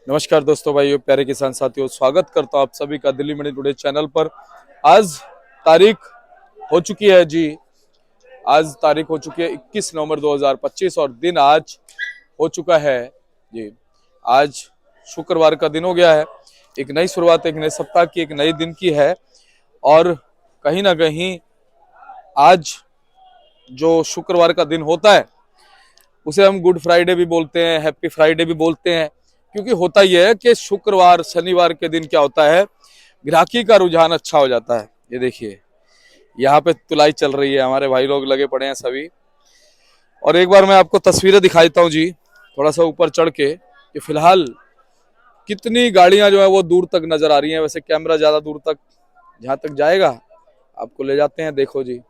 नमस्कार दोस्तों, भाइयों, प्यारे किसान साथियों, स्वागत करता हूं आप सभी का दिल्ली मंडी टुडे चैनल पर। आज तारीख हो चुकी है जी, आज तारीख हो चुकी है 21 नवंबर 2025 और दिन आज हो चुका है जी। आज शुक्रवार का दिन हो गया है। एक नई शुरुआत, एक नए सप्ताह की, एक नए दिन की है। और कहीं ना कहीं आज जो शुक्रवार का दिन होता है उसे हम गुड फ्राइडे भी बोलते हैं, हैप्पी फ्राइडे भी बोलते हैं, क्योंकि होता यह है कि शुक्रवार शनिवार के दिन क्या होता है, ग्राहकी का रुझान अच्छा हो जाता है। ये देखिए, यहाँ पे तुलाई चल रही है, हमारे भाई लोग लगे पड़े हैं सभी। और एक बार मैं आपको तस्वीरें दिखा देता हूँ जी, थोड़ा सा ऊपर चढ़ के, कि फिलहाल कितनी गाड़ियां जो है वो दूर तक नजर आ रही हैं। वैसे कैमरा ज्यादा दूर तक जहां तक जाएगा आपको ले जाते हैं। देखो जी,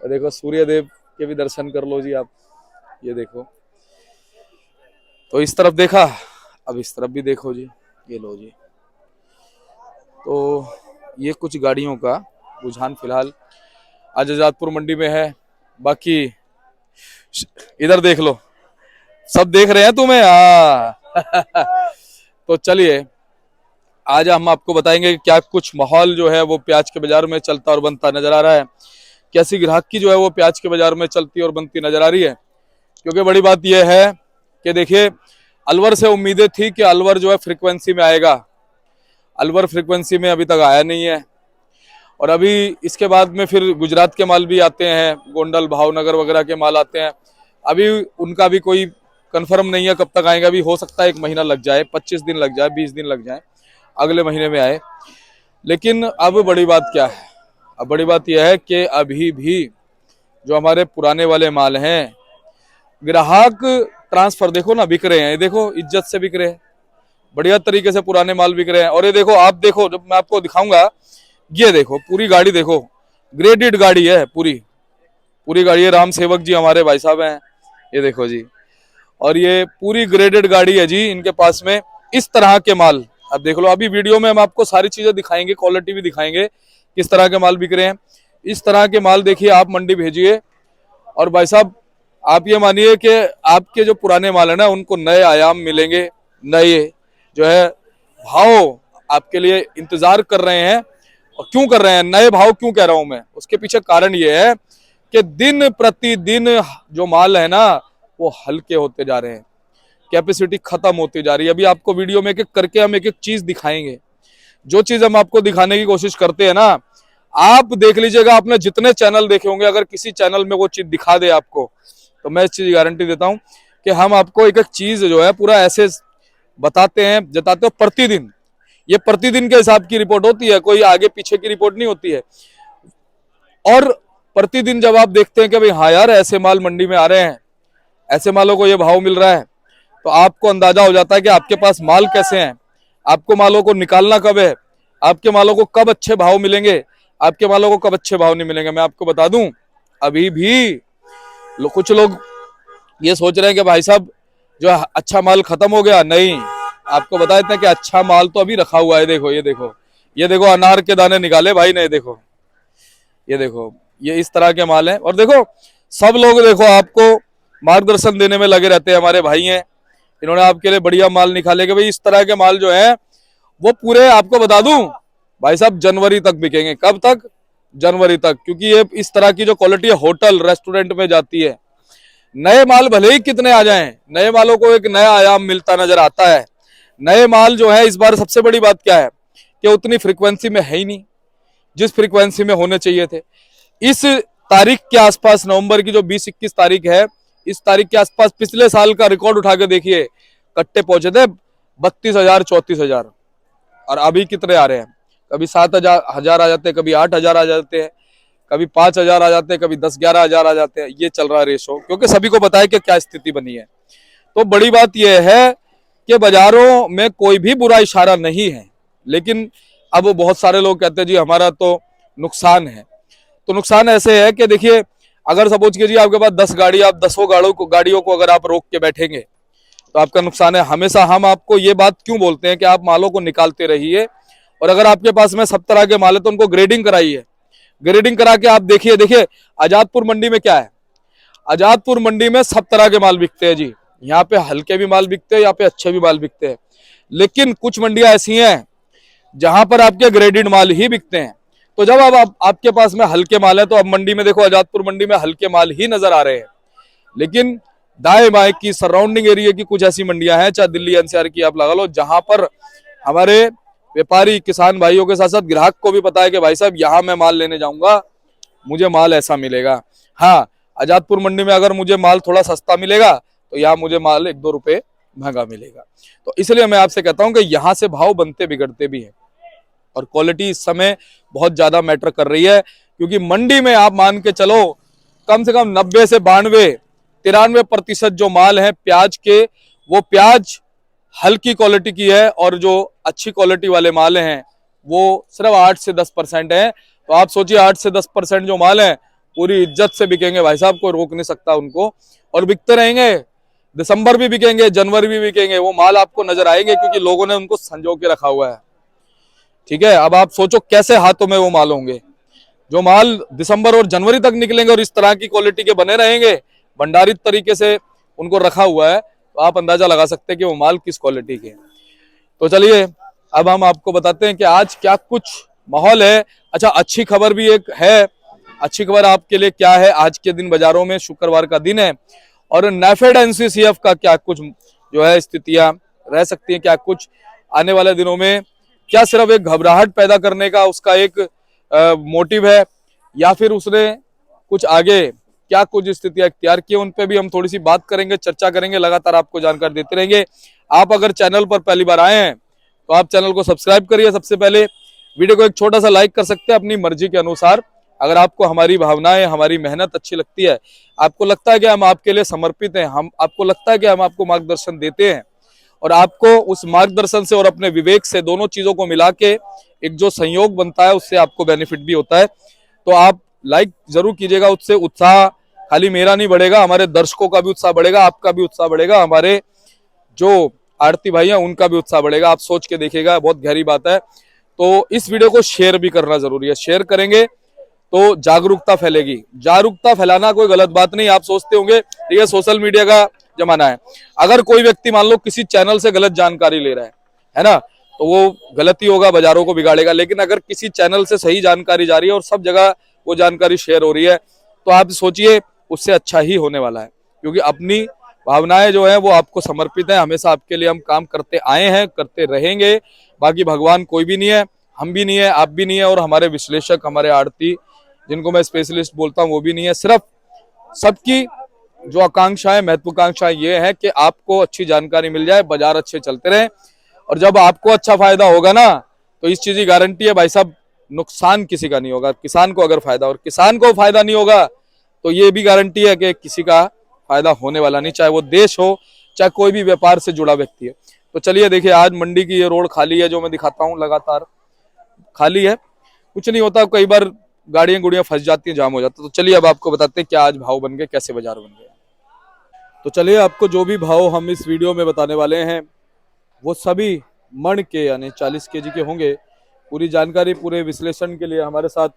देखो सूर्य देव के भी दर्शन कर लो जी आप। ये देखो, तो इस तरफ देखा, अब इस तरफ भी देखो जी। ये लो जी। तो ये कुछ गाड़ियों का रुझान फिलहाल आज आजादपुर मंडी में है। बाकी इधर देख लो, सब देख रहे हैं तुम्हें। तो चलिए, आज हम आपको बताएंगे कि क्या कुछ माहौल जो है वो प्याज के बाजार में चलता और बनता नजर आ रहा है, कैसी ग्राहकी जो है वो प्याज के बाजार में चलती और बनती नजर आ रही है। क्योंकि बड़ी बात यह है कि देखिए, अलवर से उम्मीदें थी कि अलवर जो है फ्रीक्वेंसी में आएगा। अलवर फ्रीक्वेंसी में अभी तक आया नहीं है। और अभी इसके बाद में फिर गुजरात के माल भी आते हैं, गोंडल भावनगर वगैरह के माल आते हैं। अभी उनका भी कोई कंफर्म नहीं है कब तक आएगा। अभी हो सकता है 1 महीना लग जाए, 25 दिन लग जाए, 20 दिन लग जाए, अगले महीने में आए। लेकिन अब बड़ी बात क्या है, अब बड़ी बात यह है कि अभी भी जो हमारे पुराने वाले माल हैं, ग्राहक ट्रांसफर देखो ना, बिक रहे हैं। ये देखो, इज्जत से बिक रहे हैं, बढ़िया तरीके से पुराने माल बिक रहे हैं। और ये देखो, आप देखो, जब मैं आपको दिखाऊंगा, ये देखो पूरी गाड़ी देखो, ग्रेडेड गाड़ी है, पूरी पूरी गाड़ी है। राम सेवक जी हमारे भाई साहब हैं, ये देखो जी। और ये पूरी ग्रेडेड गाड़ी है जी इनके पास में। इस तरह के माल अब देख लो, अभी वीडियो में हम आपको सारी चीजें दिखाएंगे, क्वालिटी भी दिखाएंगे, किस तरह के माल बिक रहे हैं। इस तरह के माल देखिए, आप मंडी भेजिए और भाई साहब आप ये मानिए कि आपके जो पुराने माल है ना, उनको नए आयाम मिलेंगे, नए जो है भाव आपके लिए इंतजार कर रहे हैं। और क्यों कर रहे हैं, नए भाव क्यों कह रहा हूं मैं, उसके पीछे कारण ये है कि दिन प्रतिदिन जो माल है ना वो हल्के होते जा रहे हैं, कैपेसिटी खत्म होती जा रही है। अभी आपको वीडियो में एक एक करके हम एक एक चीज दिखाएंगे। जो चीज हम आपको दिखाने की कोशिश करते हैं ना, आप देख लीजिएगा, आपने जितने चैनल देखे होंगे, अगर किसी चैनल में वो चीज दिखा दे आपको, तो मैं इस चीज की गारंटी देता हूं कि हम आपको एक एक चीज जो है पूरा ऐसे बताते हैं, जताते हो प्रतिदिन। ये प्रतिदिन के हिसाब की रिपोर्ट होती है, कोई आगे पीछे की रिपोर्ट नहीं होती है। और प्रतिदिन जब आप देखते हैं कि भाई हाँ यार, ऐसे माल मंडी में आ रहे हैं, ऐसे मालों को ये भाव मिल रहा है, तो आपको अंदाजा हो जाता है कि आपके पास माल कैसे हैं, आपको मालों को निकालना कब है, आपके मालों को कब अच्छे भाव मिलेंगे, आपके मालों को कब अच्छे भाव नहीं मिलेंगे। मैं आपको बता दूं, अभी भी कुछ लोग ये सोच रहे हैं कि भाई साहब जो अच्छा माल खत्म हो गया। नहीं, आपको बता देते हैं कि अच्छा माल तो अभी रखा हुआ है। देखो, ये देखो, ये देखो, अनार के दाने निकाले भाई ने। देखो, ये देखो, ये इस तरह के माल हैं। और देखो, सब लोग देखो आपको मार्गदर्शन देने में लगे रहते हैं, हमारे भाई हैं, इन्होंने आपके लिए बढ़िया माल निकाले कि भाई इस तरह के माल जो है वो पूरे, आपको बता दूं भाई साहब, जनवरी तक बिकेंगे। कब तक? जनवरी तक। क्योंकि ये इस तरह की जो क्वालिटी है, होटल रेस्टोरेंट में जाती है। नए माल भले ही कितने आ जाएं, नए मालों को एक नया आयाम मिलता नजर आता है। नए माल जो है, इस बार सबसे बड़ी बात क्या है कि उतनी फ्रीक्वेंसी में है ही नहीं जिस फ्रीक्वेंसी में होने चाहिए थे। इस तारीख के आसपास, नवंबर की जो 20-21 तारीख है, इस तारीख के आसपास पिछले साल का रिकॉर्ड उठा के देखिए, कट्टे पहुंचे थे 32,000 34,000। और अभी कितने आ रहे हैं? कभी 7,000 आ जाते हैं, कभी 8,000 आ जाते हैं, कभी 5,000 आ जाते हैं, कभी 10-11,000 आ जाते हैं। ये चल रहा है रेशो, क्योंकि सभी को पता है कि क्या स्थिति बनी है। तो बड़ी बात यह है कि बाजारों में कोई भी बुरा इशारा नहीं है, लेकिन अब बहुत सारे लोग कहते हैं जी हमारा तो नुकसान है। तो नुकसान ऐसे है कि देखिए, अगर सपोज कीजिए आपके पास 10 गाड़ी, आप 10 गाड़ियों को अगर आप रोक के बैठेंगे तो आपका नुकसान है। हमेशा हम आपको ये बात क्यों बोलते हैं कि आप मालों को निकालते रहिए, और अगर आपके पास में सब तरह के माल है तो उनको ग्रेडिंग कराइए। ग्रेडिंग करा के आप देखिए, देखिए आजादपुर मंडी में क्या है, आजादपुर मंडी में सब तरह के माल बिकते हैं जी। यहाँ पे हल्के भी माल बिकते हैं, यहाँ पे अच्छे भी माल बिकते हैं। लेकिन कुछ मंडियां ऐसी हैं जहां पर आपके ग्रेडेड माल ही बिकते हैं। तो जब अब आपके पास में हल्के माल है, तो अब मंडी में देखो, आजादपुर मंडी में हल्के माल ही नजर आ रहे हैं। लेकिन दाएं बाएं की सराउंडिंग एरिया की कुछ ऐसी मंडियां हैं, चाहे दिल्ली एनसीआर की आप लगा लो, जहां पर हमारे व्यापारी किसान भाइयों के साथ साथ ग्राहक को भी पता है कि भाई साहब यहाँ मैं माल लेने जाऊंगा, मुझे माल ऐसा मिलेगा। हाँ, आजादपुर मंडी में अगर मुझे माल थोड़ा सस्ता मिलेगा, तो यहाँ मुझे माल 1-2 रुपए महंगा मिलेगा। तो इसलिए मैं आपसे कहता हूं कि यहाँ से भाव बनते बिगड़ते भी हैं, और क्वालिटी इस समय बहुत ज्यादा मैटर कर रही है। क्योंकि मंडी में आप मान के चलो, कम से कम 90 से 92-93% जो माल है प्याज के, वो प्याज हल्की क्वालिटी की है, और जो अच्छी क्वालिटी वाले माल हैं वो सिर्फ 8 से 10% है। तो आप सोचिए, 8 से 10% जो माल है पूरी इज्जत से बिकेंगे भाई साहब, कोई रोक नहीं सकता उनको, और बिकते रहेंगे। दिसंबर भी बिकेंगे, जनवरी भी बिकेंगे, वो माल आपको नजर आएंगे, क्योंकि लोगों ने उनको संजो के रखा हुआ है। ठीक है, अब आप सोचो कैसे हाथों में वो माल होंगे, जो माल दिसंबर और जनवरी तक निकलेंगे और इस तरह की क्वालिटी के बने रहेंगे, भंडारित तरीके से उनको रखा हुआ है, तो आप अंदाजा लगा सकते हैं कि वो माल किस क्वालिटी के। तो चलिए, अब हम आपको बताते हैं कि आज क्या कुछ माहौल है। अच्छा, अच्छी खबर भी एक है। अच्छी खबर आपके लिए क्या है? आज के दिन बाजारों में, शुक्रवार का दिन है, और नेफेड एनसीसीएफ का क्या कुछ जो है स्थितियां रह सकती हैं, क्या कुछ आने वाले दिनों में, क्या सिर्फ एक घबराहट पैदा करने का उसका एक मोटिव है, या फिर उसने कुछ आगे क्या कुछ स्थितियां इख्तियार की, उन पे भी हम थोड़ी सी बात करेंगे, चर्चा करेंगे, लगातार आपको जानकारी देते रहेंगे। आप अगर चैनल पर पहली बार आए हैं तो आप चैनल को सब्सक्राइब करिए। सबसे पहले वीडियो को एक छोटा सा लाइक कर सकते हैं अपनी मर्जी के अनुसार। अगर आपको हमारी भावनाएं, हमारी मेहनत अच्छी लगती है, आपको लगता है कि हम आपके लिए समर्पित हैं, हम आपको लगता है कि हम आपको मार्गदर्शन देते हैं, और आपको उस मार्गदर्शन से और अपने विवेक से, दोनों चीजों को मिला के एक जो संयोग बनता है, उससे आपको बेनिफिट भी होता है, तो आप लाइक जरूर कीजिएगा। उससे उत्साह खाली मेरा नहीं बढ़ेगा, हमारे दर्शकों का भी उत्साह बढ़ेगा, आपका भी उत्साह बढ़ेगा, हमारे जो आड़ती भाई हैं उनका भी उत्साह बढ़ेगा। आप सोच के देखिएगा, बहुत गहरी बात है। तो इस वीडियो को शेयर भी करना जरूरी है, शेयर करेंगे तो जागरूकता फैलेगी। जागरूकता फैलाना कोई गलत बात नहीं। आप सोचते होंगे ठीक है, सोशल मीडिया का जमाना है, अगर कोई व्यक्ति मान लो किसी चैनल से गलत जानकारी ले रहा है ना, तो वो गलती होगा, बाजारों को बिगाड़ेगा। लेकिन अगर किसी चैनल से सही जानकारी जा रही है और सब जगह वो जानकारी शेयर हो रही है, तो आप सोचिए उससे अच्छा ही होने वाला है। क्योंकि अपनी भावनाएं जो है वो आपको समर्पित है, हमेशा आपके लिए हम काम करते आए हैं, करते रहेंगे। बाकी भगवान कोई भी नहीं है, हम भी नहीं है, आप भी नहीं है, और हमारे विश्लेषक, हमारे आड़ती जिनको मैं स्पेशलिस्ट बोलता हूँ, वो भी नहीं है। सिर्फ सबकी जो आकांक्षा है, महत्वाकांक्षा ये है कि आपको अच्छी जानकारी मिल जाए, बाजार अच्छे चलते रहे, और जब आपको अच्छा फायदा होगा ना, तो इस चीज की गारंटी है भाई साहब, नुकसान किसी का नहीं होगा। किसान को अगर फायदा, और किसान को फायदा नहीं होगा, तो ये भी गारंटी है कि किसी का फायदा होने वाला नहीं, चाहे वो देश हो, चाहे कोई भी व्यापार से जुड़ा व्यक्ति है। तो चलिए देखिए, आज मंडी की ये रोड खाली है, जो मैं दिखाता हूँ, लगातार खाली है, कुछ नहीं होता। कई बार गाड़ियां गुड़ियां फंस जाती हैं, जाम हो जाता है। तो चलिए अब आपको बताते हैं क्या आज भाव बन गए, कैसे बाजार बन गए। तो चलिए, आपको जो भी भाव हम इस वीडियो में बताने वाले हैं, वो सभी मण के यानी 40 केजी के होंगे। पूरी जानकारी, पूरे विश्लेषण के लिए हमारे साथ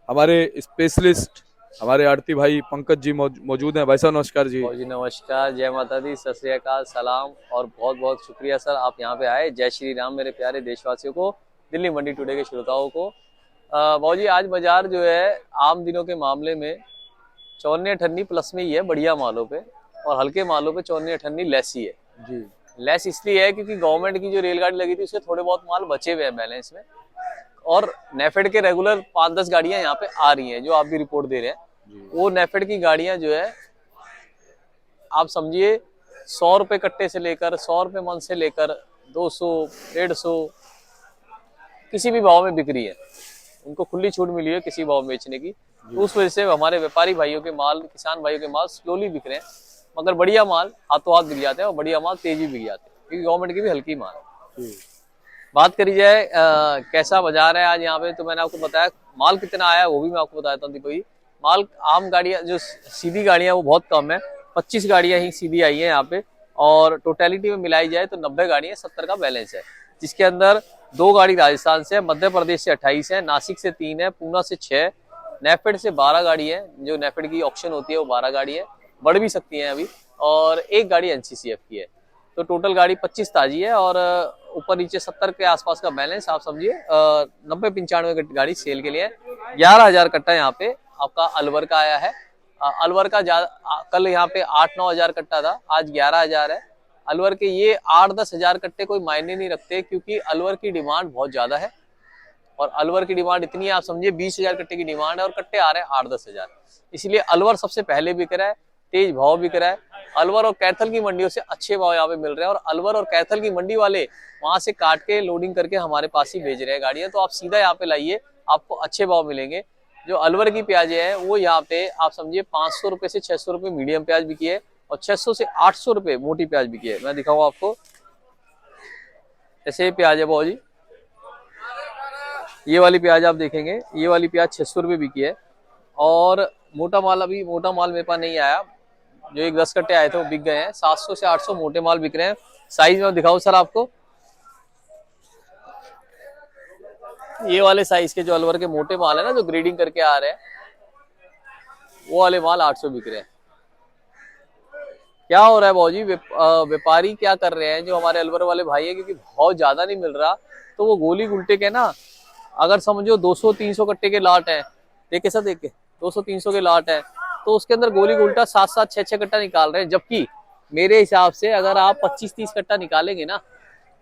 हमारे स्पेशलिस्ट, हमारे आड़ती भाई पंकज जी मौजूद हैं। भाई साहब नमस्कार जी। जी नमस्कार, जय माता दी, सत श्री अकाल, सलाम, और बहुत बहुत शुक्रिया सर, आप यहाँ पे आए। जय श्री राम मेरे प्यारे देशवासियों को, दिल्ली मंडी टुडे के श्रोताओं को। भाऊ जी, आज बाजार जो है आम दिनों के मामले में 54-58 प्लस में ही है बढ़िया मालों पे, और हल्के मालों पे 54-58 लेस ही है जी। लेस इसलिए है क्योंकि गवर्नमेंट की जो रेलगाड़ी लगी थी उसके थोड़े बहुत माल बचे हुए हैं बैलेंस में, और नेफेड के रेगुलर 5-10 गाड़ियां यहाँ पे आ रही हैं, जो आप भी रिपोर्ट दे रहे हैं। वो नेफेड की गाड़ियां जो है, आप समझिए 100 रुपए कट्टे से लेकर 100 रुपए मन से लेकर 200, 150 किसी भी भाव में बिक रही है। उनको खुली छूट मिली है किसी भाव में बेचने की, तो उस वजह से हमारे व्यापारी भाइयों के माल, किसान भाइयों के माल स्लोली बिक रहे हैं, मगर बढ़िया माल हाथों हाथ बिक जाते हैं, और बढ़िया माल तेजी बिक जाते हैं, क्योंकि गवर्नमेंट की भी हल्की माल है। बात करी जाए कैसा बाजार है आज यहाँ पे, तो मैंने आपको बताया माल कितना आया है वो भी मैं आपको बताता हूँ। देखो, माल आम गाड़ियां जो सीधी गाड़ियां वो बहुत कम है, 25 गाड़ियां ही सीधी आई है यहाँ पे, और टोटलिटी में मिलाई जाए तो 90 गाड़ियां, 70 का बैलेंस है, जिसके अंदर 2 गाड़ी राजस्थान से, मध्य प्रदेश से 28 है, नासिक से 3 है, पूना से 6, नेफेड से 12 गाड़ी है, जो नेफेड की ऑप्शन होती है वो 12 गाड़ी है, बढ़ भी सकती है अभी, और एक गाड़ी NCCF की है। तो टोटल गाड़ी 25 ताजी है और ऊपर नीचे 70 के आसपास का बैलेंस आप समझिए। 90-95 गाड़ी सेल के लिए है। 11,000 कट्टा यहाँ पे आपका अलवर का आया है। अलवर का कल यहाँ पे 8-9 हजार कट्टा था, आज 11,000 है। अलवर के ये 8-10 हजार कट्टे कोई मायने नहीं रखते, क्योंकि अलवर की डिमांड बहुत ज्यादा है। और अलवर की डिमांड इतनी है, आप समझिए 20,000 कट्टे की डिमांड है और कट्टे आ रहे हैं 8-10 हजार। इसलिए अलवर सबसे पहले बिक रहा है, तेज भाव बिक रहा है। अलवर और कैथल की मंडियों से अच्छे भाव यहाँ पे मिल रहे हैं, और अलवर और कैथल की मंडी वाले वहां से काट के लोडिंग करके हमारे पास ही भेज रहे हैं गाड़ियां। तो आप सीधा यहाँ पे लाइए, आपको अच्छे भाव मिलेंगे। जो अलवर की प्याज है वो यहाँ पे आप समझिए 500 रुपए से 600 रुपए मीडियम प्याज बिकी है, और 600 से 800 रुपए मोटी प्याज बिकी है। मैं दिखाऊंगा आपको, ऐसे प्याज है भाव जी। ये वाली प्याज आप देखेंगे, ये वाली प्याज 600 रुपए बिकी है। और मोटा माल, अभी मोटा माल मेरे पास नहीं आया, जो एक 10 कट्टे आए थे वो बिक गए हैं। 700 से 800 मोटे माल बिक रहे हैं। साइज में दिखाऊं सर आपको, ये वाले साइज के जो अलवर के मोटे माल है ना, जो ग्रेडिंग करके आ रहे हैं, वो वाले माल 800 बिक रहे हैं। क्या हो रहा है भाजी, व्यापारी क्या कर रहे हैं, जो हमारे अलवर वाले भाई है, क्योंकि भाव ज्यादा नहीं मिल रहा तो वो गोली गुलटे के ना, अगर समझो 200-300 कट्टे के लाट है, देख के सर, देख के 200-300 के लाट है, तो उसके अंदर गोली गुलटा 7-7, 6-6 कट्टा निकाल रहे हैं। जबकि मेरे हिसाब से अगर आप 25-30 कट्टा निकालेंगे ना,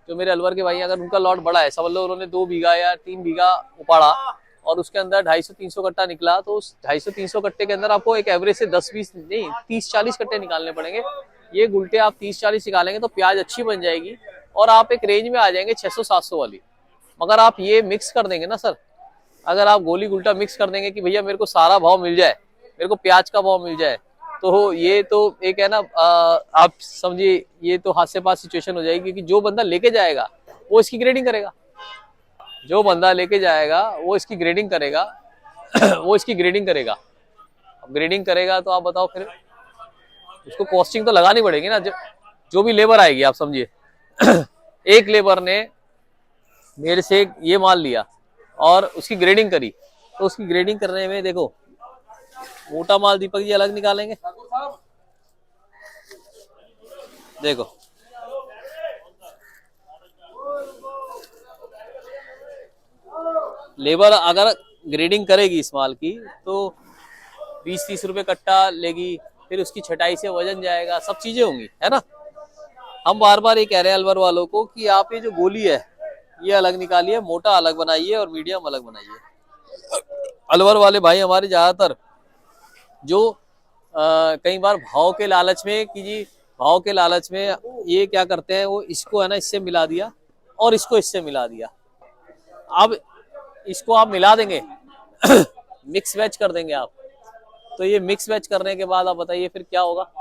जो मेरे अलवर के भाई, अगर उनका लॉट बड़ा है, समझ लो उन्होंने 2 बीघा या 3 बीघा उपाड़ा और उसके अंदर 250-300 कट्टा निकला, तो उस 250-300 कट्टे के अंदर आपको एक एवरेज से 10-20 नहीं 30-40 कट्टे निकालने पड़ेंगे। ये गुलटे आप 30-40 निकालेंगे तो प्याज अच्छी बन जाएगी और आप एक रेंज में आ जाएंगे 600-700 वाली। मगर आप ये मिक्स कर देंगे ना सर, अगर आप गोली गुलटा मिक्स कर देंगे कि भैया मेरे को सारा भाव मिल जाए, मेरे को प्याज का भाव मिल जाए, तो ये तो एक है ना, आप समझिए ये तो हाथ से पास सिचुएशन हो जाएगी। क्योंकि जो बंदा लेके जाएगा वो इसकी ग्रेडिंग करेगा, जो बंदा लेके जाएगा वो इसकी ग्रेडिंग करेगा वो इसकी ग्रेडिंग करेगा। अब ग्रेडिंग करेगा तो आप बताओ, फिर उसको कॉस्टिंग तो लगानी पड़ेगी ना। जो भी लेबर आएगी, आप समझिए एक लेबर ने मेरे से ये माल लिया और उसकी ग्रेडिंग करी, तो उसकी ग्रेडिंग करने में देखो, मोटा माल दीपक जी अलग निकालेंगे, देखो लेबर अगर ग्रेडिंग करेगी इस माल की तो 20-30 रुपए कट्टा लेगी, फिर उसकी छटाई से वजन जाएगा, सब चीजें होंगी, है ना। हम बार बार ये कह रहे हैं अलवर वालों को कि आप ये जो गोली है ये अलग निकालिए, मोटा अलग बनाइए और मीडियम अलग बनाइए। अलवर वाले भाई हमारे ज्यादातर जो कई बार भाव के लालच में कि जी भाव के लालच में ये क्या करते हैं, वो इसको है ना इससे मिला दिया और इसको इससे मिला दिया। अब इसको आप मिला देंगे मिक्स वेज कर देंगे आप, तो ये मिक्स वेज करने के बाद आप बताइए फिर क्या होगा।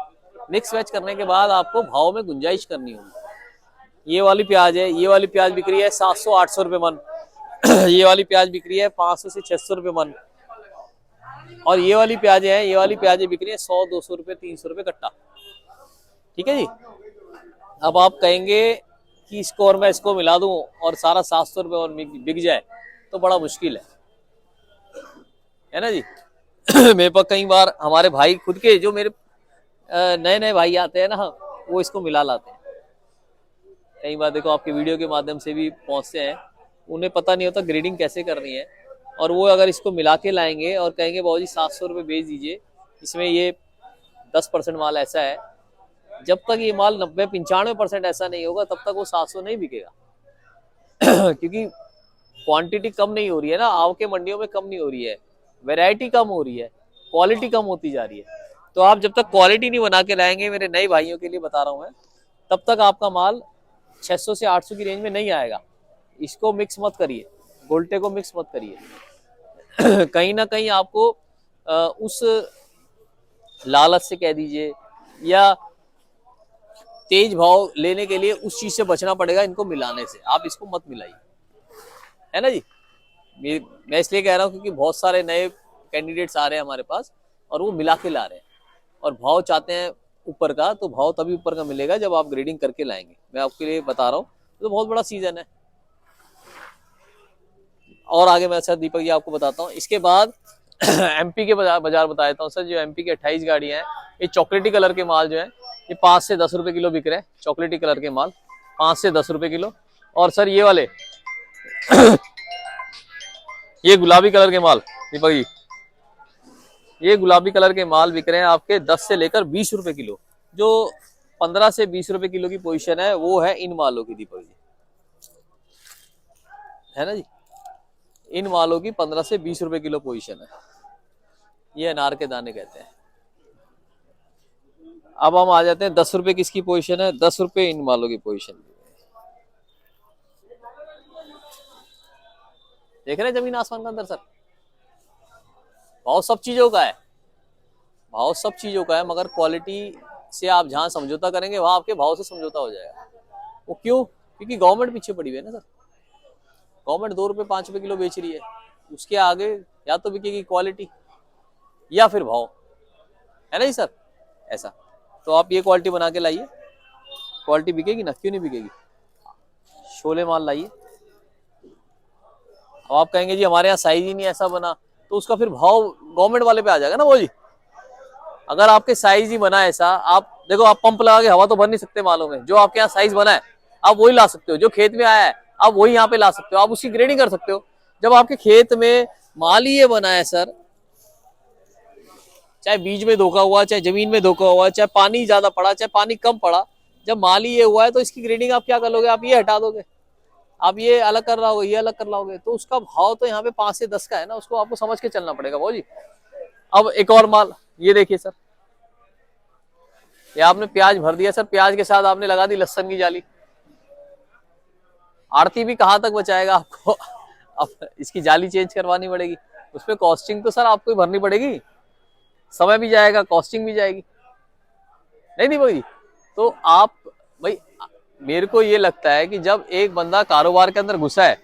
मिक्स वेज करने के बाद आपको भाव में गुंजाइश करनी होगी। ये वाली प्याज है, ये वाली प्याज बिक रही है 700-800 रुपए मन ये वाली प्याज बिक रही है 500 से 600 रुपए मन, और ये वाली प्याजें हैं, ये वाली प्याजें बिक रही है 100-200 रुपए 300 रुपए कट्टा। ठीक है जी। अब आप कहेंगे कि इसको और मैं इसको मिला दूं और सारा 700 रुपए और बिक जाए, तो बड़ा मुश्किल है ना जी। मेरे पास कई बार हमारे भाई खुद के जो मेरे नए नए भाई आते हैं ना, वो इसको मिला लाते हैं। कई बार देखो आपके वीडियो के माध्यम से भी पहुंचते हैं, उन्हें पता नहीं होता ग्रेडिंग कैसे करनी है, और वो अगर इसको मिला के लाएंगे और कहेंगे बाबू जी 700 रुपये बेच दीजिए, इसमें ये 10% माल ऐसा है, जब तक ये माल 90-95% ऐसा नहीं होगा तब तक वो 700 नहीं बिकेगा क्योंकि क्वांटिटी कम नहीं हो रही है ना, आव के मंडियों में कम नहीं हो रही है, वैरायटी कम हो रही है, क्वालिटी कम होती जा रही है। तो आप जब तक क्वालिटी नहीं बना के लाएंगे, मेरे नए भाइयों के लिए बता रहा हूं मैं, तब तक आपका माल 600 से 800 की रेंज में नहीं आएगा। इसको मिक्स मत करिए, गोल्टे को मिक्स मत करिए कहीं ना कहीं आपको उस लालच से कह दीजिए या तेज भाव लेने के लिए उस चीज से बचना पड़ेगा, इनको मिलाने से। आप इसको मत मिलाइए, है ना जी। मैं इसलिए कह रहा हूँ क्योंकि बहुत सारे नए कैंडिडेट्स आ रहे हैं हमारे पास और वो मिला के ला रहे हैं, और भाव चाहते हैं ऊपर का, तो भाव तभी ऊपर का मिलेगा जब आप ग्रेडिंग करके लाएंगे। मैं आपके लिए बता रहा हूँ, तो बहुत बड़ा सीजन है। और आगे मैं सर दीपक जी आपको बताता हूँ। इसके बाद एमपी के बाजार बता देता हूँ सर। जो एमपी के 28 गाड़ियां हैं, ये चॉकलेटी कलर के माल जो है ये 5 से 10 रुपए किलो बिक रहे हैं, चॉकलेटी कलर के माल 5 से 10 रुपए किलो। और सर ये वाले ये गुलाबी कलर के माल दीपक जी, ये गुलाबी कलर के माल बिक रहे हैं आपके 10 से लेकर 20 रुपए किलो। जो 15 से 20 रुपए किलो की पोजीशन है वो है इन मालों की दीपक जी, है ना जी। इन मालों की 15 से 20 रुपए किलो पोजीशन है, ये अनार के दाने कहते हैं। अब हम आ जाते हैं 10 रुपए किसकी पोजीशन है, 10 रुपए इन मालों की पोजीशन। देख रहे हैं जमीन आसमान का अंदर सर। भाव सब चीजों का है, भाव सब चीजों का है, मगर क्वालिटी से आप जहां समझौता करेंगे वहां आपके भाव से समझौता हो जाएगा। वो क्यों? क्योंकि गवर्नमेंट पीछे पड़ी हुई है ना सर। गवर्नमेंट 2 रुपए 5 रुपए किलो बेच रही है, उसके आगे या तो बिकेगी क्वालिटी या फिर भाव, है ना जी सर। ऐसा तो आप ये क्वालिटी बना के लाइए, क्वालिटी बिकेगी ना, क्यों नहीं बिकेगी। शोले माल लाइए। अब आप कहेंगे जी हमारे यहाँ साइज ही नहीं ऐसा बना, तो उसका फिर भाव गवर्नमेंट वाले पे आ जाएगा ना वो जी। अगर आपके साइज ही बना ऐसा, आप देखो आप पंप लगा के हवा तो भर नहीं सकते मालों में, जो आपके यहाँ साइज बना है आप वही ला सकते हो, जो खेत में आया है आप वही यहाँ पे ला सकते हो, आप उसकी ग्रेडिंग कर सकते हो। जब आपके खेत में माल ही ये बना है सर, चाहे बीज में धोखा हुआ, चाहे जमीन में धोखा हुआ, चाहे पानी ज्यादा पड़ा, चाहे पानी कम पड़ा, जब माल ही ये हुआ है तो इसकी ग्रेडिंग आप क्या कर लोगे, आप ये हटा दोगे, आप ये अलग कर रहा होगे, ये अलग कर रहा होगे, तो उसका भाव तो यहाँ पे 5 से 10 का है ना, उसको आपको समझ के चलना पड़ेगा वो जी। अब एक और माल ये देखिए सर, ये आपने प्याज भर दिया सर, प्याज के साथ आपने लगा दी लहसुन की जाली। आड़ती भी कहाँ तक बचाएगा आपको, अब इसकी जाली चेंज करवानी पड़ेगी, उसपे कॉस्टिंग तो सर आपको ही भरनी पड़ेगी, समय भी जाएगा, कॉस्टिंग भी जाएगी, नहीं भाई। तो आप भाई, मेरे को ये लगता है कि जब एक बंदा कारोबार के अंदर घुसा है,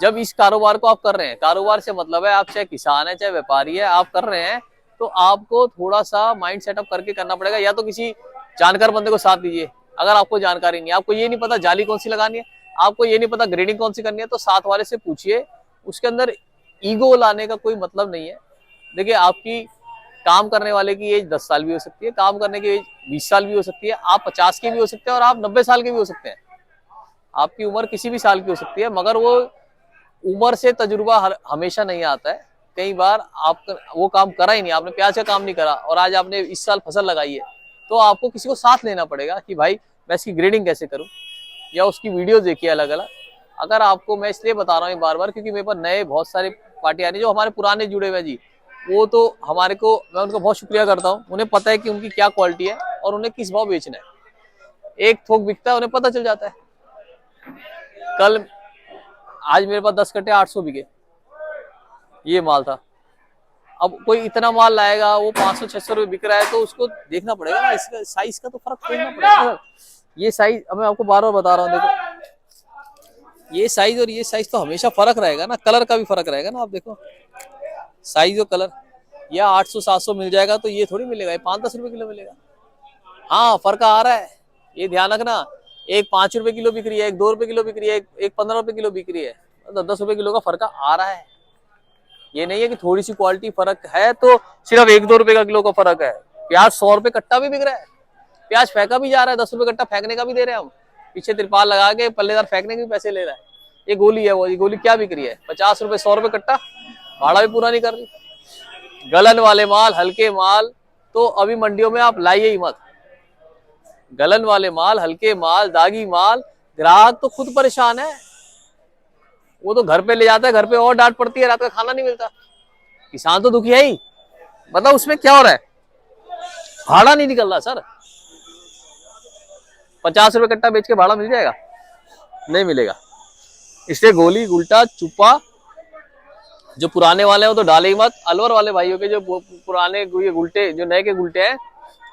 जब इस कारोबार को आप कर रहे हैं, कारोबार से मतलब है आप चाहे किसान है चाहे व्यापारी है, आप कर रहे हैं, तो आपको थोड़ा सा माइंड सेटअप करके करना पड़ेगा। या तो किसी जानकार बंदे को साथ दीजिए, अगर आपको जानकारी नहीं है, आपको ये नहीं पता जाली कौन सी लगानी है, आपको ये नहीं पता ग्रेडिंग कौन सी करनी है, तो साथ वाले से पूछिए। उसके अंदर ईगो लाने का कोई मतलब नहीं है। देखिए आपकी काम करने वाले की एज 10 साल भी हो सकती है, काम करने की एज 20 साल भी हो सकती है, आप 50 के भी हो सकते हैं और आप 90 साल के भी हो सकते हैं, आपकी उम्र किसी भी साल की हो सकती है, मगर वो उम्र से तजुर्बा हमेशा नहीं आता है। कई बार आप वो काम करा ही नहीं, आपने प्याज का काम नहीं करा और आज आपने इस साल फसल लगाई है, तो आपको किसी को साथ लेना पड़ेगा कि भाई मैं इसकी ग्रेडिंग कैसे करूं, या उसकी वीडियो देखिए अलग अलग। अगर आपको, मैं इसलिए बता रहा हूँ बार बार क्योंकि मेरे पास नए बहुत सारे पार्टी आ रही है, जो हमारे पुराने जुड़े हुए जी, वो तो हमारे को, मैं उनका बहुत शुक्रिया करता हूँ, उन्हें पता है कि उनकी क्या क्वालिटी है और उन्हें किस भाव बेचना है। एक थोक बिकता है, उन्हें पता चल जाता है। कल आज मेरे पास 10 कट्टे 800 बिके, ये माल था। अब कोई इतना माल लाएगा, वो 500-600 रुपये बिक रहा है, तो उसको देखना पड़ेगा ना, इसका साइज का तो फर्क देखना पड़ेगा। ये साइज, अब मैं आपको बार बार बता रहा हूँ, देखो ये साइज और ये साइज तो हमेशा फर्क रहेगा ना, कलर का भी फर्क रहेगा ना। आप देखो साइज और कलर, या 800-700 मिल जाएगा तो ये थोड़ी मिलेगा, ये 5-10 रुपए किलो मिलेगा। हाँ फर्क आ रहा है, ये ध्यान रखना। एक 5 रुपए किलो बिक रही है, एक 2 रुपए किलो बिक रही है, एक 15 रुपए किलो बिक रही है, 10 रुपए किलो का फर्क आ रहा है। ये नहीं है कि थोड़ी सी क्वालिटी फर्क है तो सिर्फ 1-2 रुपए का किलो का फर्क है। प्याज 100 रुपए कट्टा भी बिक रहा है, प्याज फेंका भी जा रहा है, 10 रुपए कट्टा फेंकने का भी दे रहे हैं हम, पीछे तिरपाल लगा के पल्लेदार फेंकने के भी पैसे ले रहा है। ये गोली है, वो ये गोली क्या बिक रही है, 50 रुपए 100 रुपए कट्टा, भाड़ा भी पूरा नहीं कर रही। गलन वाले माल, हल्के माल तो अभी मंडियों में आप लाइए ही मत। गलन वाले माल, हल्के माल, दागी माल, ग्राहक तो खुद परेशान है, वो तो घर पे ले जाता है, घर पे और डांट पड़ती है, रात का खाना नहीं मिलता। किसान तो दुखी है ही, बताओ उसमें क्या हो रहा है, भाड़ा नहीं निकल रहा सर। 50 रुपए कट्टा बेच के भाड़ा मिल जाएगा, नहीं मिलेगा। इसलिए गोली उल्टा चुप्पा, जो पुराने वाले हैं वो तो डाले ही मत। अलवर वाले भाइयों के जो पुराने ये गुलटे, जो नए के गुलटे हैं,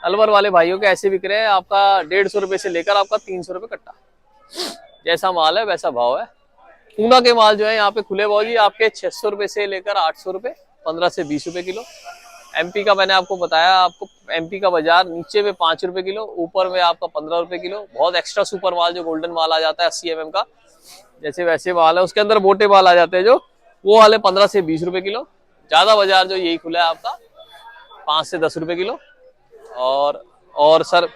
अलवर वाले भाइयों के ऐसे बिक रहे हैं आपका 150 रुपए से लेकर आपका 300 रुपए कट्टा। जैसा माल है वैसा भाव है। ऊना के माल जो है यहाँ पे खुले भाव जी आपके 600 रुपए से लेकर 800 रुपए, 15 से 20 रुपए किलो। एमपी का मैंने आपको बताया, आपको एमपी का बाजार नीचे में 5 रुपए किलो, ऊपर में आपका 15 रुपए किलो। बहुत एक्स्ट्रा सुपर माल जो गोल्डन माल आ जाता है 80 mm का, जैसे वैसे माल है, उसके अंदर मोटे माल आ जाते हैं जो, वो वाले 15 से 20 रुपए किलो। ज्यादा बाजार जो यही खुला है आपका 5 से 10 रुपए किलो। और सर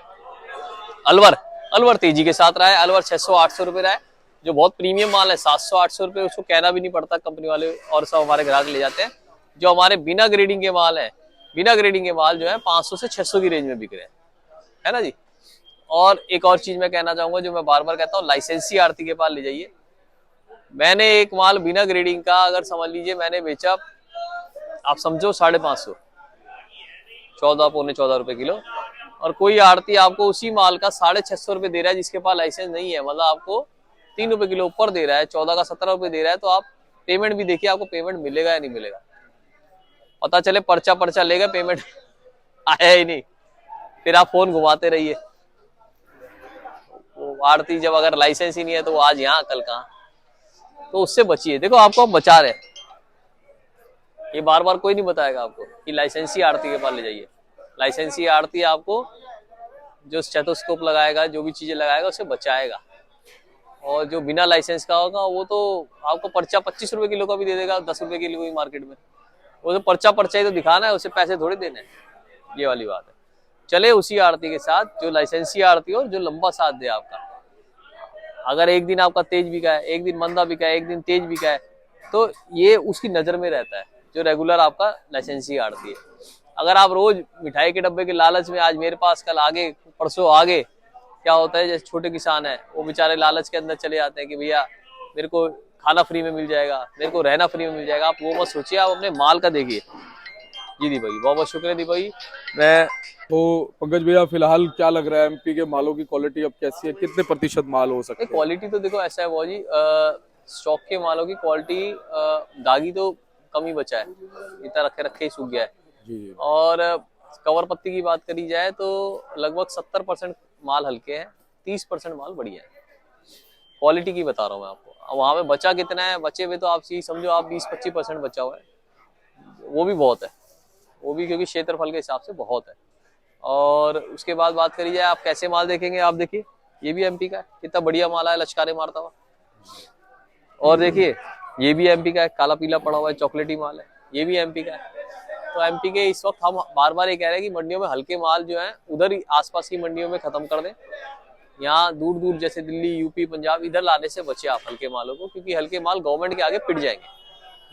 अलवर, अलवर तेजी के साथ रहा है। अलवर 600-800 रुपये रहा है, जो बहुत प्रीमियम माल है। 700-800 रुपये उसको कहना भी नहीं पड़ता, कंपनी वाले और सब हमारे ग्राहक ले जाते हैं। जो हमारे बिना ग्रेडिंग के माल है, बिना ग्रेडिंग के माल जो है 500 से 600 की रेंज में बिक रहे हैं, है ना जी। और एक और चीज मैं कहना चाहूंगा, जो मैं बार बार कहता हूँ, लाइसेंसी आड़ती के पास ले जाइए। मैंने एक माल बिना ग्रेडिंग का, अगर समझ लीजिए मैंने बेचा, आप समझो 550, 14-14.25 रुपए किलो, और कोई आड़ती आपको उसी माल का 650 रुपए दे रहा है, जिसके पास लाइसेंस नहीं है, मतलब आपको 3 रुपए किलो ऊपर दे रहा है, 14 का 17 रुपए दे रहा है, तो आप पेमेंट भी देखिए, आपको पेमेंट मिलेगा या नहीं मिलेगा। पता चले पर्चा पर्चा लेगा, पेमेंट आया ही नहीं, फिर आप फोन घुमाते रहिए। वो आड़ती जब अगर लाइसेंस ही नहीं है तो वो आज यहाँ कल कहाँ, तो उससे बचिए। देखो आपको हम बचा रहे, ये बार बार कोई नहीं बताएगा आपको कि लाइसेंसी आड़ती के पास ले जाइए। लाइसेंसी आड़ती आपको जो स्टेथोस्कोप लगाएगा, जो भी चीजें लगाएगा, उससे बचाएगा। और जो बिना लाइसेंस का होगा वो तो आपको पर्चा 25 रुपए किलो का भी दे देगा, 10 रुपए किलो की मार्केट में। वो तो पर्चा पर्चा ही तो दिखाना है, उसे पैसे थोड़ी देने हैं, ये वाली बात है। चले उसी आड़ती के साथ जो लाइसेंसी आड़ती हो, जो लंबा साथ दे आपका। अगर एक दिन आपका तेज बिका है, एक दिन मंदा बिका है, एक दिन तेज बिका है, तो ये उसकी नजर में रहता है, जो रेगुलर आपका लाइसेंसी आड़ती है। अगर आप रोज मिठाई के डब्बे के लालच में, आज मेरे पास कल आगे परसों आगे, क्या होता है, जैसे छोटे किसान है, वो बेचारे लालच के अंदर चले जाते हैं कि भैया मेरे को खाना फ्री में मिल जाएगा, मेरे को रहना फ्री में मिल जाएगा। आप वो मत सोचिए, आप अपने माल का देखिए। जी दी भाई, बहुत बहुत शुक्रिया दी भाई। मैं तो पंकज भैया, फिलहाल क्या लग रहा है, एमपी के मालों की क्वालिटी अब कैसी है, कितने प्रतिशत माल हो सकते हैं? क्वालिटी तो देखो ऐसा है वो जी, स्टॉक के मालों की क्वालिटी, दागी तो कम ही बचा है, इतना रखे रखे ही सूख गया है। जी। और कवर पत्ती की बात करी जाए तो लगभग 70% माल हल्के हैं, 30% माल बढ़िया है। क्वालिटी की बता रहा हूँ मैं आपको। अब वहां पे बचा कितना है, बचे हुए तो आप यही समझो, आप 20-25% बचा हुआ है, वो भी बहुत है, वो भी क्योंकि क्षेत्रफल के हिसाब से बहुत है। और उसके बाद बात करी जाए, आप कैसे माल देखेंगे, आप देखिए ये भी एमपी का है, कितना बढ़िया माल है, लचकारे मारता हुआ। और देखिए ये भी एमपी का है, काला पीला पड़ा हुआ है, चॉकलेटी माल है, ये भी एमपी का है। तो एमपी के इस वक्त हम बार बार ये कह रहे हैं कि मंडियों में हल्के माल जो है उधर ही आसपास की मंडियों में खत्म कर दें। यहाँ दूर दूर जैसे दिल्ली, यूपी, पंजाब, इधर लाने से बचे आप हल्के मालों को, क्योंकि हल्के माल गवर्नमेंट के आगे पिट जाएंगे,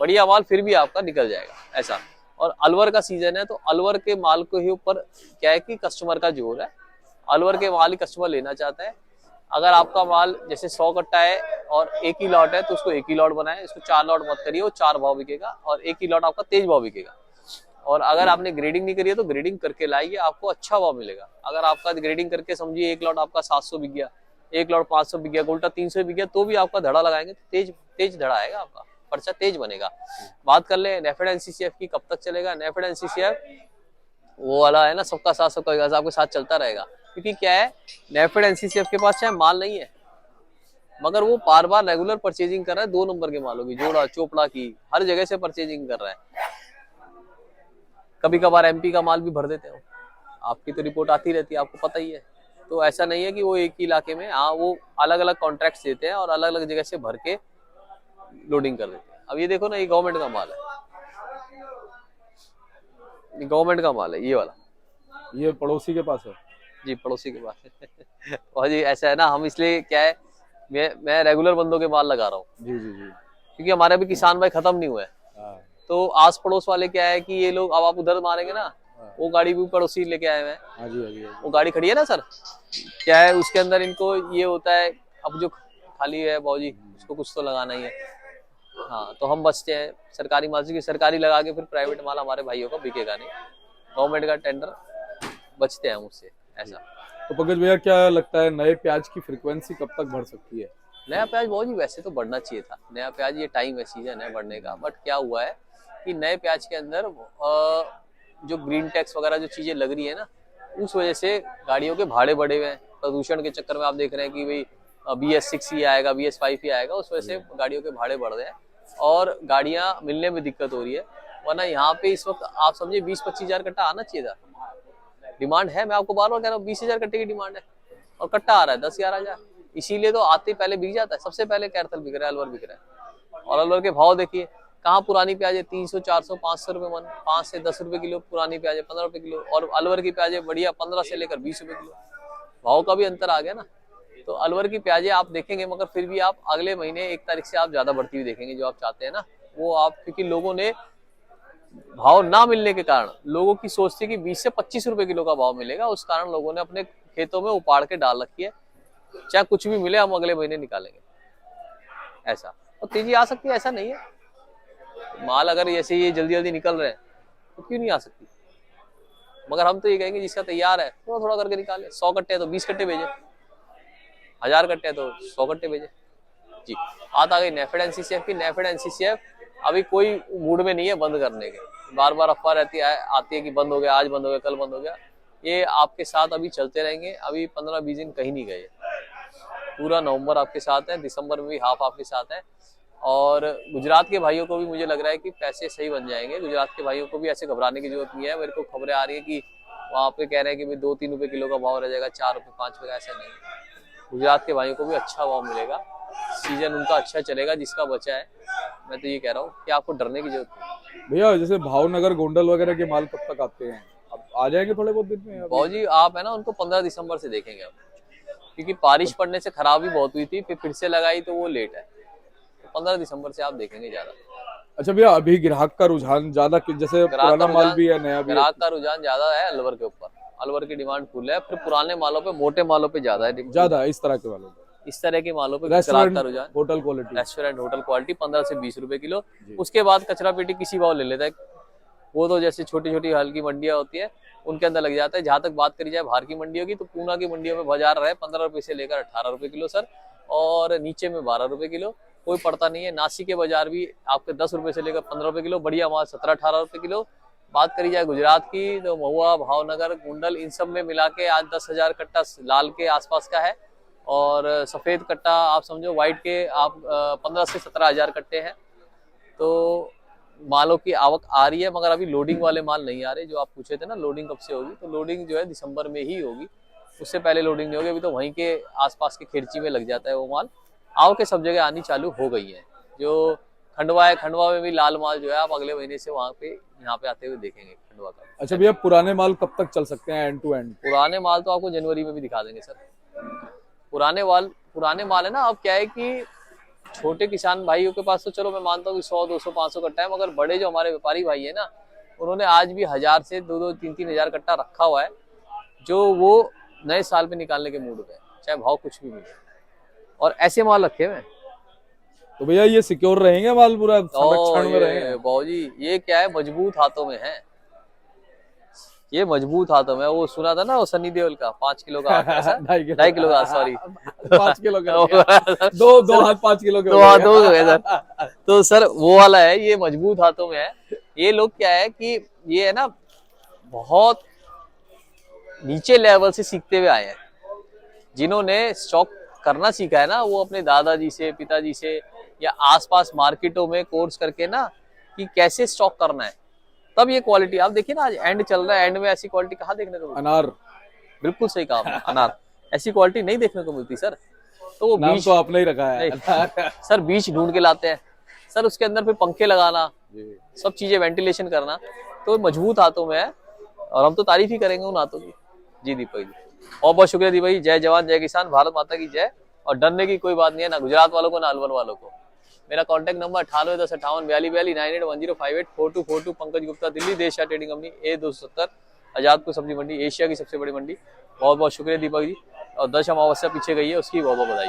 बढ़िया माल फिर भी आपका निकल जाएगा ऐसा। और अलवर का सीजन है, तो अलवर के माल को ही ऊपर क्या है कि कस्टमर का जोर है, अलवर के माल ही कस्टमर लेना चाहता है। अगर आपका माल जैसे 100 कट्टा है और एक ही लॉट है, तो उसको एक ही लॉट बनाए, इसको 4 लॉट मत करिए, वो 4 भाव बिकेगा, और एक ही लॉट आपका तेज भाव बिकेगा। और अगर आपने ग्रेडिंग नहीं करी है तो ग्रेडिंग करके लाइए, आपको अच्छा भाव मिलेगा। अगर आपका ग्रेडिंग करके समझिए एक लॉट आपका 700 बिक गया, एक लॉट 500 बिक गया, उल्टा 300 बिक गया, तो भी आपका धड़ा लगाएंगे तो तेज तेज धड़ा आएगा, आपका पर्चा तेज बनेगा। बात कर ले नेफेड एनसीसीएफ की, कब तक चलेगा नेफेड एनसीसीएफ, वो वाला है ना, सबका साथ सबका विकास, आपके साथ चलता रहेगा। क्योंकि क्या है, नेफेड एनसीसीएफ के पास चाहे माल नहीं है, मगर वो बार बार रेगुलर परचेजिंग कर रहा है 2 नंबर के मालों की, जोड़ा चोपड़ा की, हर जगह से परचेजिंग कर रहा है। कभी कभार एमपी का माल भी भर देते हो, आपकी तो रिपोर्ट आती रहती है, आपको पता ही है। तो ऐसा नहीं है कि वो एक ही इलाके में, हाँ वो अलग अलग कॉन्ट्रैक्ट्स देते हैं और अलग अलग जगह से भर के लोडिंग कर देते हैं। अब ये देखो ना, ये गवर्नमेंट का माल है, ये गवर्नमेंट का माल है, ये वाला, ये पड़ोसी के पास है जी, पड़ोसी के पास है। और जी ऐसा है ना, हम इसलिए क्या है, मैं रेगुलर बंदों के माल लगा रहा हूँ, जी जी जी, क्योंकि हमारे अभी किसान भाई खत्म नहीं हुए हैं। हाँ, तो आस पड़ोस वाले क्या है कि ये लोग, अब आप उधर मारेंगे ना, वो गाड़ी भी पड़ोसी लेके आए हुए हैं, हाँ जी, हाँ जी, वो गाड़ी खड़ी है ना सर, क्या है उसके अंदर इनको ये होता है, अब जो खाली है बाबूजी उसको कुछ तो लगाना ही है। हाँ, तो हम बचते हैं सरकारी माल की, सरकारी लगा के फिर प्राइवेट माल हमारे भाइयों का बिकेगा नहीं, गवर्नमेंट का टेंडर बचते हैं उससे, ऐसा। तो पंकज भैया, क्या लगता है नए प्याज की फ्रीक्वेंसी कब तक बढ़ सकती है? नया प्याज बहुत ही वैसे तो बढ़ना चाहिए था, नया प्याज ये टाइम है, सीजन है बढ़ने का, बट क्या हुआ है कि नए प्याज के अंदर जो ग्रीन टैक्स वगैरह जो चीजें लग रही है ना, उस वजह से गाड़ियों के भाड़े बढ़े हुए हैं। प्रदूषण के चक्कर में आप देख रहे हैं कि भाई BS6 ही आएगा, BS5 ही आएगा, उस वजह से गाड़ियों के भाड़े बढ़ रहे हैं और गाड़ियां मिलने में दिक्कत हो रही है। वरना यहाँ पे इस वक्त आप समझिए 20-25 हजार कट्टा आना चाहिए था, डिमांड है, मैं आपको बार बार कह रहा हूँ 20 हजार कट्टे की डिमांड है, और कट्टा आ रहा है 10-11 हजार। इसीलिए तो आते पहले बिक जाता है, सबसे पहले कैरथल बिक रहा है, अलवर बिक रहा है। और अलवर के भाव देखिए, कहाँ पुरानी प्याज है 300 400 500 रुपए मन, 5 से 10 रुपए किलो पुरानी प्याज है, 15 रुपए किलो। और अलवर की प्याज है बढ़िया 15 से लेकर 20 रुपए किलो। भाव का भी अंतर आ गया ना। तो अलवर की प्याजें आप देखेंगे, मगर फिर भी आप अगले महीने 1 तारीख से आप ज्यादा बढ़ती हुई देखेंगे, जो आप चाहते हैं ना वो आप, क्योंकि लोगों ने भाव ना मिलने के कारण, लोगों की सोच थी कि 20 से 25 रुपए किलो का भाव मिलेगा, उस कारण लोगों ने अपने खेतों में उपाड़ के डाल रखी है, चाहे कुछ भी मिले हम अगले महीने निकालेंगे ऐसा। और तेजी आ सकती है, ऐसा नहीं है। माल अगर ऐसे ये जल्दी जल्दी निकल रहे हैं तो क्यों नहीं आ सकती। मगर हम तो ये कहेंगे जिसका तैयार है थोड़ा थोड़ा करके निकाले। 100 कट्टे है तो 20 कट्टे भेजे, 1000 कट्टे है तो 100 कट्टे भेजे जी। बात आ गई नेफेड एनसीसीएफ की। नेफेड एनसीसीएफ अभी कोई मूड में नहीं है बंद करने के। बार बार अफवाह रहती है, आती है कि बंद हो गया, आज बंद हो गया, कल बंद हो गया। ये आपके साथ अभी चलते रहेंगे। अभी 15-20 दिन कहीं नहीं गए, पूरा नवंबर आपके साथ है, दिसंबर में भी हाफ आपके साथ है। और गुजरात के भाइयों को भी मुझे लग रहा है कि पैसे सही बन जाएंगे। गुजरात के भाइयों को भी ऐसे घबराने की जरूरत नहीं है। मेरे को खबरें आ रही है कि वहाँ पे कह रहे हैं कि भाई 2-3 रुपए किलो का भाव रह जाएगा, 4 रुपए 5 रुपए, ऐसा नहीं। गुजरात के भाइयों को भी अच्छा भाव मिलेगा, सीजन उनका अच्छा चलेगा जिसका बचा है। मैं तो ये कह रहा हूँ कि आपको डरने की जरूरत नहीं। भैया जैसे भावनगर गोंडल वगैरह के माल कब तक आते हैं? अब आ जाएंगे थोड़े बहुत दिन में? बाबू जी आप है ना उनको 15 दिसंबर से देखेंगे अब, क्योंकि बारिश पड़ने से खराब भी बहुत हुई थी, फिर से लगाई तो वो लेट है। तो 15 दिसंबर से आप देखेंगे ज्यादा। अच्छा भैया, अभी ग्राहक का रुझान ज्यादा, जैसे पुराना माल भी है, नया भी है? ग्राहक का रुझान ज्यादा है अलवर के ऊपर। अलवर की डिमांड फुल है, फिर पुराने मालों पे, मोटे मालों पे ज्यादा है, ज्यादा इस तरह के मालों पे, इस तरह के मालों पे ग्राहक का रुझान। Hotel quality, restaurant hotel quality 15 से 20 रुपए किलो। उसके बाद कचरा पेटी किसी भाव ले लेता है, वो तो जैसे छोटी छोटी हल्की मंडियां होती है उनके अंदर लग जाता है। जहां तक बात करी जाए बाहर की मंडियों की, तो पूना की मंडियों में बाजार रहे 15 रुपए से लेकर 18 रुपए किलो सर, और नीचे में 12 रुपए किलो, कोई पड़ता नहीं है। नासिक के बाजार भी आपके 10 रुपए से लेकर 15 रुपए किलो, बढ़िया माल 17-18 रुपए किलो। बात करी जाए गुजरात की तो महुआ, भावनगर, कुंडल, इन सब में मिला के आज 10,000 कट्टा लाल के आसपास का है, और सफेद कट्टा आप समझो व्हाइट के आप 15 से 17,000 कट्टे हैं। तो मालों की आवक आ रही है, मगर अभी लोडिंग वाले माल नहीं आ रहे। जो आप पूछे थे ना लोडिंग कब से होगी, तो लोडिंग जो है दिसंबर में ही होगी, उससे पहले लोडिंग नहीं होगी। अभी तो वहीं के आसपास के खिरची में लग जाता है वो माल। आओ के सब जगह आनी चालू हो गई है। जो खंडवा है, खंडवा में भी लाल माल जो है आप अगले महीने से वहाँ पे यहाँ पे आते हुए देखेंगे खंडवा का। अच्छा भैया, पुराने माल कब तक चल सकते हैं एंड टू एंड? पुराने माल तो आपको जनवरी में भी दिखा देंगे सर। पुराने माल है ना, अब क्या है कि छोटे किसान भाइयों के पास तो चलो मैं मानता हूँ कि 100, 200, 500 कट्टा है, मगर बड़े जो हमारे व्यापारी भाई है ना, उन्होंने आज भी 1000 से 2-2, 3-3 हजार कट्टा रखा हुआ है, जो वो नए साल पे निकालने के मूड पे है, चाहे भाव कुछ भी मिले, और ऐसे माल रखे हुए हैं। तो भैया ये सिक्योर रहेंगे माल, पूरा संरक्षण में रहेंगे? बाबूजी ये क्या है, मजबूत हाथों में है, ये मजबूत हाथों में। वो सुना था ना वो सनी देओल का 5 किलो का 2.5 किलो का, सॉरी 5 किलो का, दो हाथ 5 किलो के, 2 हाथ हो गए सर। तो सर वो वाला है, ये मजबूत हाथों में है। ये लोग क्या है कि ये है ना बहुत नीचे लेवल से सीखते हुए आए हैं। जिन्होंने स्टॉक करना सीखा है ना, वो अपने दादाजी से, पिताजी से, या आसपास मार्केटों में कोर्स करके ना कि कैसे स्टॉक करना है, तब ये क्वालिटी आप देखिए ना। आज एंड चल रहा है, एंड में ऐसी क्वालिटी कहाँ देखने को मिलती? अनार, बिल्कुल सही कहा आपने, अनार ऐसी क्वालिटी नहीं देखने को मिलती सर। तो वो नाम बीज तो आपने ही रखा है सर, बीज ढूंढ के लाते हैं सर, उसके अंदर फिर पंखे लगाना, सब चीजें वेंटिलेशन करना, तो मजबूत हाथों में है, और हम तो तारीफ ही करेंगे उन हाथों की। जी दीपक जी, बहुत बहुत शुक्रिया दीपक जी। जय जवान जय किसान, भारत माता की जय। और डरने की कोई बात नहीं है, ना गुजरात वालों को ना अलवर वालों को। मेरा contact number 9810584242 9810584242, Pankaj Gupta, Delhi Deshiya trading company, A270, Azadpur Sabzi Mandi, Asia की सबसे बड़ी मंडी। बहुत बहुत शुक्रिया दीपक जी। और 10 अमावस्या पीछे गई है, उसकी बहुत बहुत बधाई।